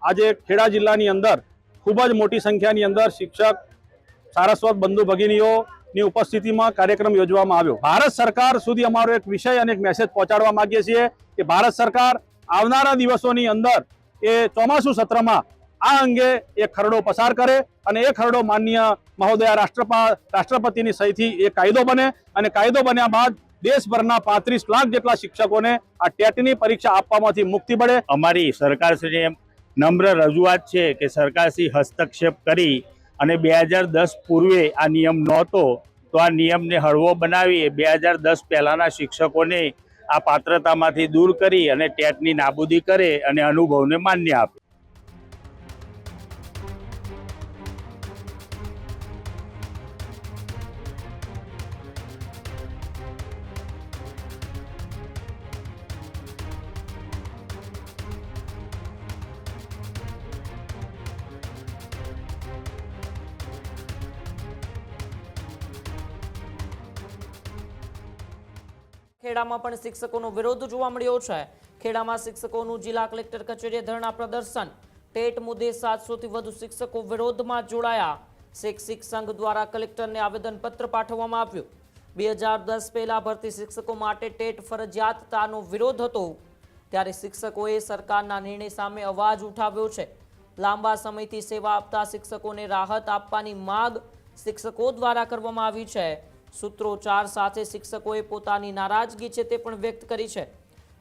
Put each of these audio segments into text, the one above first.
आज खेड़ा जिल्लानी अंदर खूब ज मोटी संख्यानी अंदर शिक्षक सारस्वत बंधु भगिनीओनी उपस्थितिमां कार्यक्रम योजवामां आव्यो। भारत सरकार सुधी अमारो एक विषय अने एक मेसेज पहोंचाडवा मांगीए छीए कि भारत सरकार आवनारा दिवसोनी अंदर ए ચોમાસુ सत्रमां आ अंगे एक खरडो पसार करे अने ए खरडो माननीय महोदय राष्ट्रपतिनी सहीथी एक कायदो बने अने कायदो बन्या बाद देशभરના 35 लाख જેટલા શિક્ષકોને આ ટેટની પરીક્ષા આપવામાંથી મુક્તિ મળે। અમારી સરકારશ્રીને નમ્ર રજૂઆત છે કે સરકારશ્રી હસ્તક્ષેપ કરી અને 2010 પૂર્વે આ નિયમ નહોતો તો આ નિયમને હળવો બનાવી 2010 પહેલાના શિક્ષકોને આ પાત્રતામાંથી દૂર કરી અને ટેટની નાબૂદી કરે અને અનુભવને માન્ય આપે। ખેડામાં પણ શિક્ષકોનો વિરોધ જોવા મળ્યો છે। ખેડામાં શિક્ષકોનું જિલ્લા કલેક્ટર કચેરીએ ધરણા પ્રદર્શન। ટેટ મુદ્દે 700 થી વધુ શિક્ષકો વિરોધમાં જોડાયા। શૈક્ષિક સંઘ દ્વારા કલેક્ટરને આવેદનપત્ર પાઠવવામાં આવ્યું। 2010 પહેલા ભરતી શિક્ષકો માટે ટેટ ફરજિયાતતાનો વિરોધ હતો ત્યારે શિક્ષકોએ સરકારના નિર્ણય સામે અવાજ ઉઠાવ્યો છે। લાંબા સમયથી સેવા આપતા શિક્ષકોને રાહત આપવાની માંગ શિક્ષકો દ્વારા કરવામાં આવી છે। सूत्रोच्चार साथे शिक्षकोए पोतानी नाराजगी छे ते पण व्यक्त करी छे।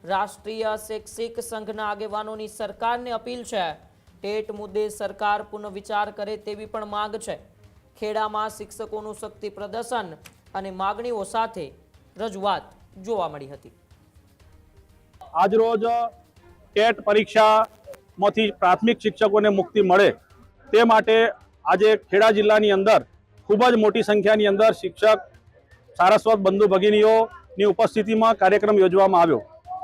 राष्ट्रीय शैक्षिक संघना आगेवानोनी सरकारने अपील छे। टेट मुद्दे सरकार पुनर्विचार करे तेवी पण मांग छे। खेडामां शिक्षकोनुं शक्ति प्रदर्शन अने मागणीओ साथे रजूआत जोवा मळी हती। आज रोज टेट परीक्षामांथी प्राथमिक शिक्षकोने मुक्ति मळे ते माटे आजे खेड़ा जिल्लानी अंदर खूब ज मोटी संख्यानी अंदर शिक्षक सारस्वत बंधु भगिनीओनी उपस्थितिमां कार्यक्रम योजवामां आव्यो।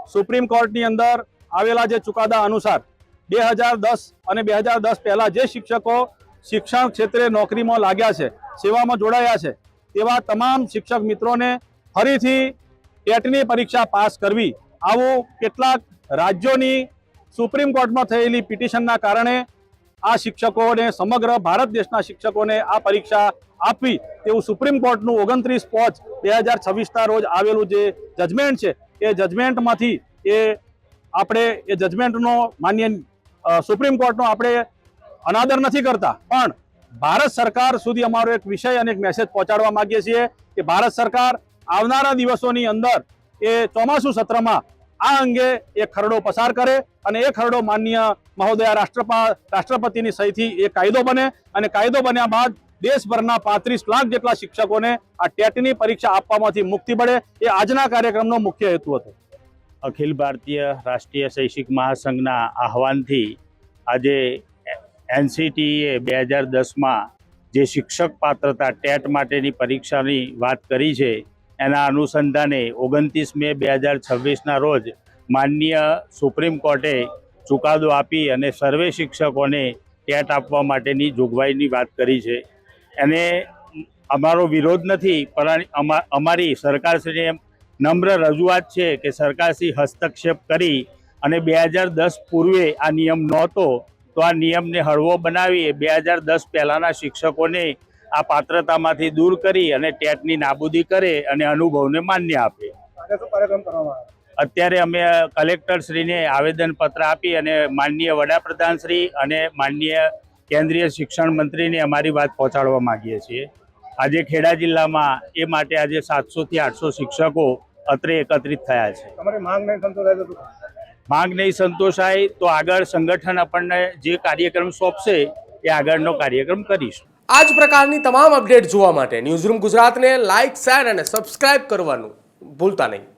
सुप्रीम कोर्टनी अंदर आवेला जे चुकादा अनुसार 2010 અને 2010 पहला जे शिक्षको शिक्षण क्षेत्रे नौकरीमां लाग्या छे, सेवामां जोड़ाया छे तेवा तमाम शिक्षक मित्रोने फरीथी टेटनी परीक्षा पास करवी आवुं केटलाक राज्योनी सुप्रीम कोर्टमां थयेली पिटिशनना कारणे आ शिक्षकोने समग्र भारत देशना शिक्षकोने आ परीक्षा आपवी तेवुं सुप्रीम कोर्टनुं 29/5/2026 रोज आवेलुं जे जजमेंट छे ए जजमेंटमांथी ए आपणे ए जजमेंटनो मान्य सुप्रीम कोर्टनो आपणे अनादर नहीं करता पण भारत सरकार सुधी अमारो एक विषय अने एक मेसेज पहोंचाडवा मांगीए छीए कि भारत सरकार आवनारा दिवसोनी अंदर ए ચોમાસુ सत्रमां आ अंगे एक खरडो पसार करे अने ए खरडो माननीय महोदय राष्ट्रपतिनी सहीथी एक कायदो बने अने कायदो बन्या बाद देशभરના 35 लाख જેટલા શિક્ષકોને આ ટેટની પરીક્ષા આપવામાંથી મુક્તિ મળે એ આજના કાર્યક્રમનો મુખ્ય હેતુ હતો। અખિલ ભારતીય રાષ્ટ્રીય શૈક્ષિક મહાસંઘના આહવાનથી આજે એનસીટીએ 2010માં જે શિક્ષક પાત્રતા ટેટ માટેની પરીક્ષાની વાત કરી છે એના અનુસંધાને 29 મે 2026ના રોજ માનનીય સુપ્રીમ કોર્ટે ચુકાદો આપી અને સર્વે શિક્ષકોને ટેટ આપવા માટેની જોગવાઈની વાત કરી છે। એને અમારો વિરોધ નથી પણ અમારી સરકારશ્રીને નમ્ર રજૂઆત છે કે સરકારશ્રી હસ્તક્ષેપ કરી અને 2010 પૂર્વે આ નિયમ નહોતો તો આ નિયમને હળવો બનાવી 2010 પહેલાના શિક્ષકોને આ પાત્રતામાંથી દૂર કરી અને ટેટની નાબૂદી કરે અને અનુભવને માન્ય આપે। અત્યારે અમે કલેક્ટરશ્રીને આવેદનપત્ર આપી અને માનનીય વડાપ્રધાનશ્રી અને માનનીય કેન્દ્રીય શિક્ષણ મંત્રીને અમારી વાત પહોંચાડવા માંગીએ છીએ। આજે ખેડા જિલ્લામાં એ માટે આજે 700 થી 800 શિક્ષકો અત્રે એકત્રિત થયા છે। માંગ નહીં સંતોષાય તો આગળ સંગઠન આપણને જે કાર્યક્રમ સોંપશે એ આગળનો કાર્યક્રમ કરીશું। આ જ પ્રકારની તમામ અપડેટ જોવા માટે ન્યૂઝરૂમ ગુજરાતને લાઇક, શેર અને સબસ્ક્રાઇબ કરવાનું ભૂલતા નહીં।